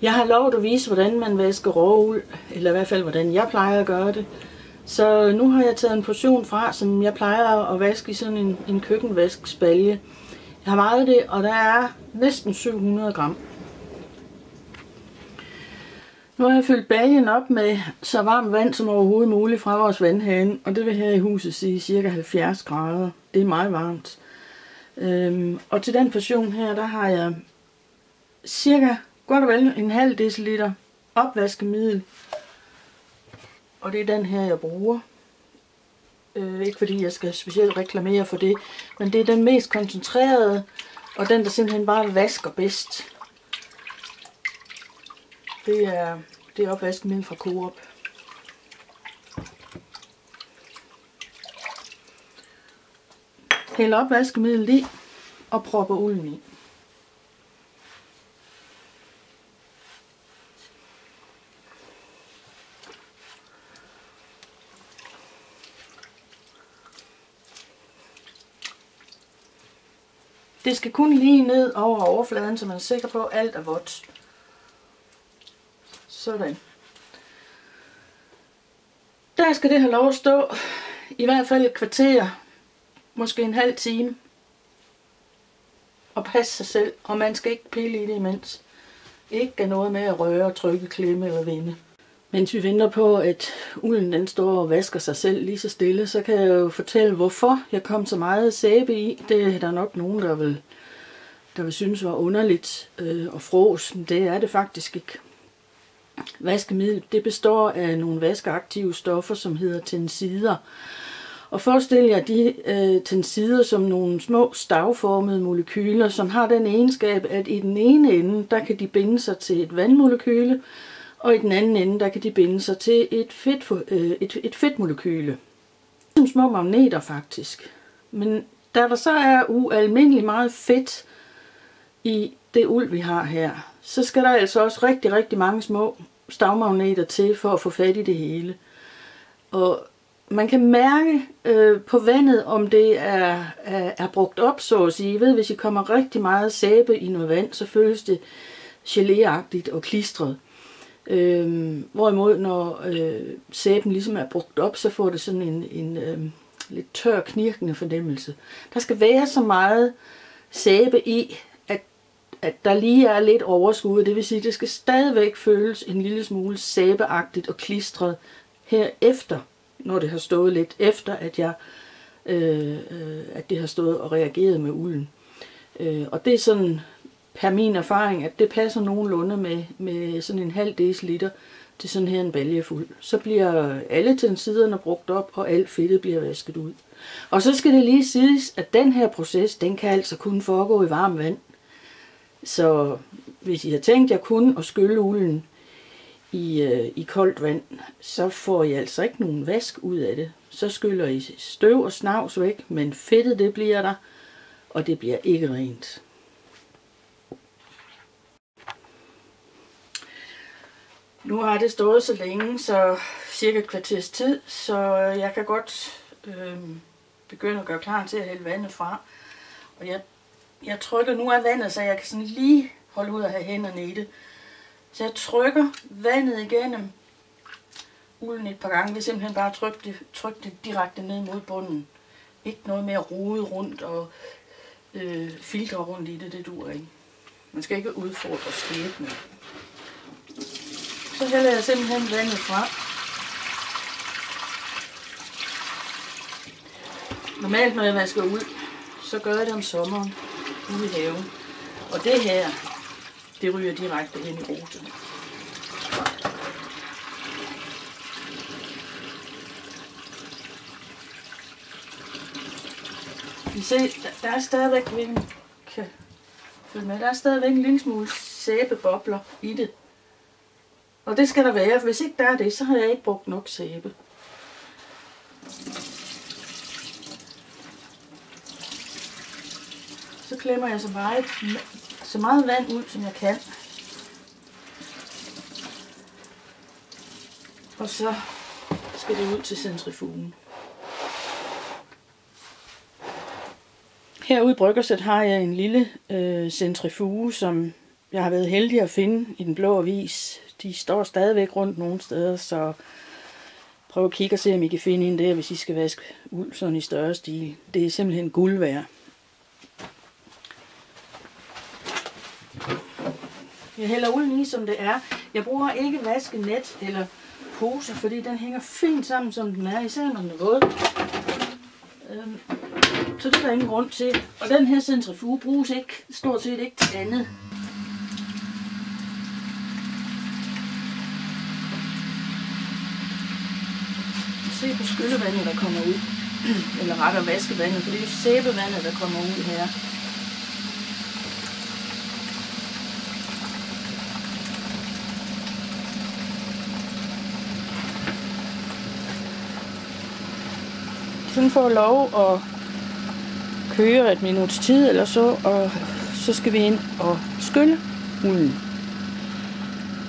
Jeg har lovet at vise, hvordan man vasker råuld, eller i hvert fald, hvordan jeg plejer at gøre det. Så nu har jeg taget en portion fra, som jeg plejer at vaske i sådan en køkkenvaskspalje. Jeg har vejet det, og der er næsten 700 gram. Nu har jeg fyldt baljen op med så varmt vand som overhovedet muligt fra vores vandhane, og det vil her i huset sige ca. 70 grader. Det er meget varmt. Og til den portion her, der har jeg cirka godt og vel en halv deciliter opvaskemiddel. Og det er den her, jeg bruger. Ikke fordi jeg skal specielt reklamere for det, men det er den mest koncentrerede, og den der simpelthen bare vasker bedst. Det er opvaskemiddel fra Coop. Hælder opvaskemiddel i og propper ulden i. Det skal kun lige ned over overfladen, så man er sikker på, at alt er vådt. Sådan. Der skal det have lov at stå i hvert fald et kvarter, måske en halv time, og passe sig selv, og man skal ikke pille i det imens. Ikke have noget med at røre, trykke, klemme eller vende. Mens vi venter på, at ulden den står og vasker sig selv lige så stille, så kan jeg jo fortælle, hvorfor jeg kom så meget sæbe i. Det er der nok nogen, der vil synes var underligt og frås, men det er det faktisk ikke. Vaskemiddel, det består af nogle vaskeaktive stoffer, som hedder tensider. Og forestil jer de tensider som nogle små stavformede molekyler, som har den egenskab, at i den ene ende, der kan de binde sig til et vandmolekyle, og i den anden ende, der kan de binde sig til et fedtmolekyle. Som små magneter faktisk. Men da der så er ualmindeligt meget fedt i det uld, vi har her, så skal der altså også rigtig, rigtig mange små stavmagneter til for at få fat i det hele. Og man kan mærke på vandet, om det er brugt op, så at sige. I ved, hvis I kommer rigtig meget sæbe i noget vand, så føles det geléagtigt og klistret. Hvorimod når sæben ligesom er brugt op, så får det sådan en lidt tør, knirkende fornemmelse. Der skal være så meget sæbe i, at der lige er lidt overskud. Det vil sige, at det skal stadigvæk føles en lille smule sæbeagtigt og klistret herefter, når det har stået lidt efter, at det har stået og reageret med ulden. Og det er sådan per min erfaring, at det passer nogenlunde med sådan en halv deciliter til sådan her en balje fuld. Så bliver alle tensiderne brugt op, og alt fedtet bliver vasket ud. Og så skal det lige siges, at den her proces, den kan altså kun foregå i varmt vand. Så hvis I har tænkt jer kun at skylle ulden i koldt vand, så får I altså ikke nogen vask ud af det. Så skyller I støv og snavs væk, men fedtet det bliver der, og det bliver ikke rent. Nu har det stået så længe, så cirka et kvarters tid, så jeg kan godt begynde at gøre klar til at hælde vandet fra. Og jeg trykker, nu er vandet, så jeg kan sådan lige holde ud og have hænderne i det. Så jeg trykker vandet igennem ulden et par gange. Jeg vil simpelthen bare trykke det direkte ned mod bunden. Ikke noget med at rode rundt og filtre rundt i det, det duer ikke. Man skal ikke udfordre skæbnen. Så hælder jeg simpelthen vandet fra. Normalt når jeg vasker ud, så gør jeg det om sommeren ude i haven. Og det her, det ryger direkte hen i roterne. I se, der er stadigvæk der er stadigvæk en lille smule sæbebobler i det. Og det skal der være. Hvis ikke der er det, så har jeg ikke brugt nok sæbe. Så klemmer jeg så meget vand ud, som jeg kan. Og så skal det ud til centrifugen. Herude i bryggersæt har jeg en lille centrifuge, som Jeg har været heldig at finde i Den Blå Avis. De står stadigvæk rundt nogle steder, så prøv at kigge og se, om I kan finde en der, hvis I skal vaske uld sådan i større stil. Det er simpelthen guld værd. Jeg hælder ulden i, som det er. Jeg bruger ikke vaskenet eller pose, fordi den hænger fint sammen, som den er, især når den er våd. Så det er der ingen grund til. Og den her centrifuge bruges stort set ikke til andet. Se på skyllevandet, der kommer ud. Eller rettere vaskevandet, for det er jo sæbevandet, der kommer ud her. Den får lov at køre et minuts tid eller så, og så skal vi ind og skylle ulden.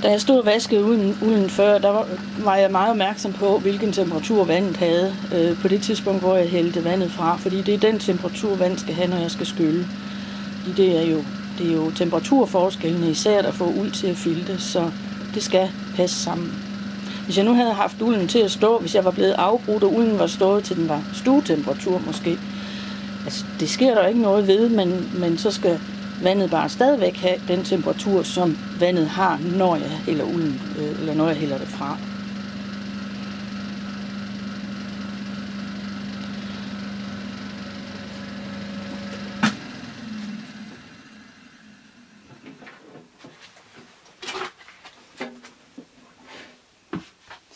Da jeg stod og vaskede ulden før, der var jeg meget opmærksom på, hvilken temperatur vandet havde på det tidspunkt, hvor jeg hældte vandet fra, fordi det er den temperatur, vand skal have, når jeg skal skylle. Det er jo temperaturforskellene især, der får uld til at filte, så det skal passe sammen. Hvis jeg nu havde haft ulden til at stå, hvis jeg var blevet afbrudt, og ulden var stået til den var stuetemperatur måske, altså det sker der ikke noget ved, men så skal vandet bare stadigvæk have den temperatur, som vandet har, når jeg hælder ulden, eller når jeg hælder det fra.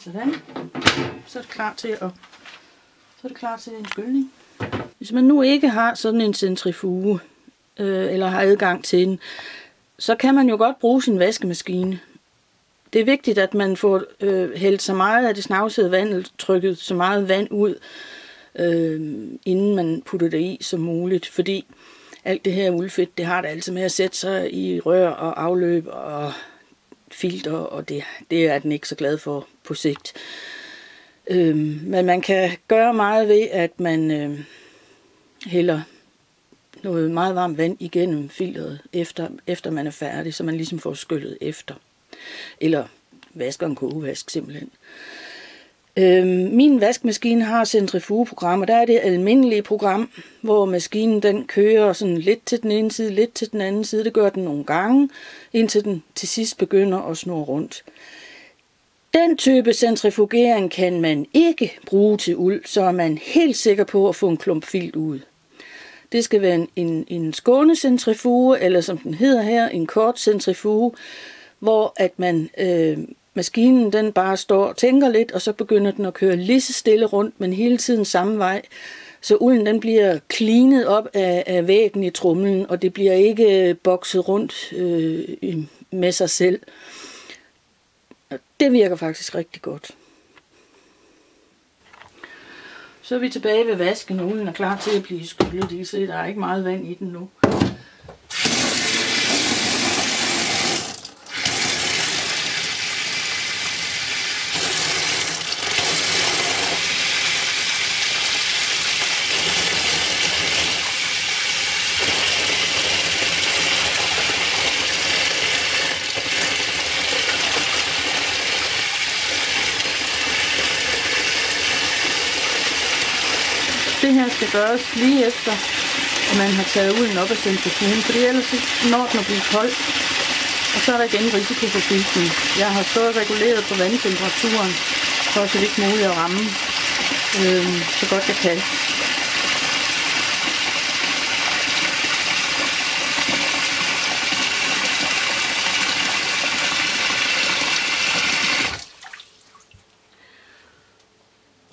Sådan. Så er det klar til en skyldning. Hvis man nu ikke har sådan en centrifuge, eller har adgang til den, så kan man jo godt bruge sin vaskemaskine. Det er vigtigt, at man får hældt så meget af det snavsede vand, trykket så meget vand ud, inden man putter det i som muligt, fordi alt det her uldfedt, det har det altså med at sætte sig i rør og afløb og filter, og det er den ikke så glad for på sigt. Men man kan gøre meget ved, at man hælder noget meget varmt vand igennem filteret, efter man er færdig, så man ligesom får skyllet efter. Eller vasker en kogevask simpelthen. Min vaskemaskine har centrifugeprogram, og der er det almindelige program, hvor maskinen den kører sådan lidt til den ene side, lidt til den anden side. Det gør den nogle gange, indtil den til sidst begynder at snurre rundt. Den type centrifugering kan man ikke bruge til uld, så er man helt sikker på at få en klump filt ud. Det skal være en skånecentrifuge, eller som den hedder her, en kort centrifuge, hvor at maskinen den bare står og tænker lidt, og så begynder den at køre lige så stille rundt, men hele tiden samme vej. Så ulden den bliver cleanet op af væggen i tromlen, og det bliver ikke bokset rundt med sig selv. Og det virker faktisk rigtig godt. Så er vi tilbage ved vasken. Ulden er klar til at blive skyllet. I kan se, der er ikke meget vand i den nu. Det her skal gøres lige efter, at man har taget ulden op af centrifugen, for ellers når den at blive kold, og så er der igen risiko for filtning. Jeg har så reguleret på vandtemperaturen, for så vidt muligt at ramme så godt jeg kan.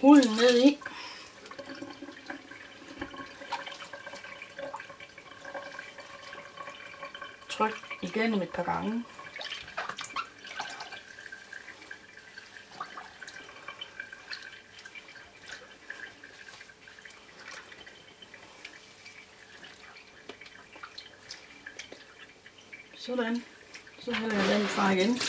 Ulden ned i. Tryk igennem et par gange. Sådan. Så hælder jeg vandet fra igen.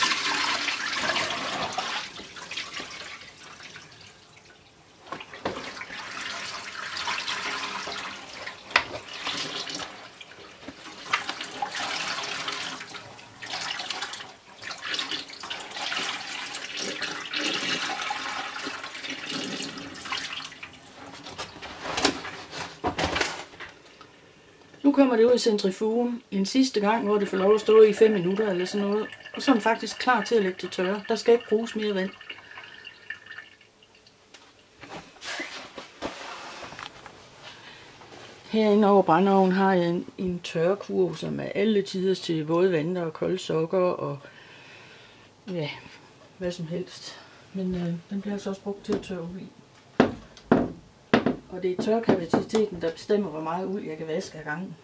Nu kommer det ud i centrifugen en sidste gang, hvor det får lov at stå i 5 minutter eller sådan noget. Og så er den faktisk klar til at lægge til tørre. Der skal ikke bruges mere vand. Herinde over brændeovnen har jeg en tørrekurv, som er alle tider til våde vanter og kolde sukker og ja, hvad som helst. Men den bliver altså også brugt til at tørre uld i. Og det er tørrekapaciteten, der bestemmer, hvor meget uld jeg kan vaske ad gangen.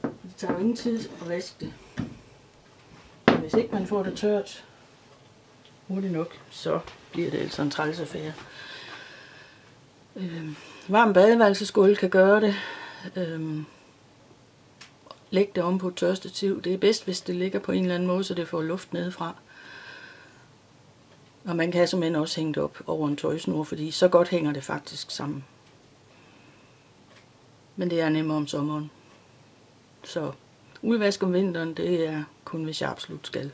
Det tager jo ingen tid at vaske det. Men hvis ikke man får det tørt hurtigt nok, så bliver det altså en træls affære. Varm badeværelsesgulv kan gøre det. Læg det om på et tørstativ. Det er bedst, hvis det ligger på en eller anden måde, så det får luft nedefra. Og man kan simpelthen også hænge det op over en tøjsnor, fordi så godt hænger det faktisk sammen. Men det er nemmere om sommeren. Så uldvask om vinteren, det er kun hvis jeg absolut skal.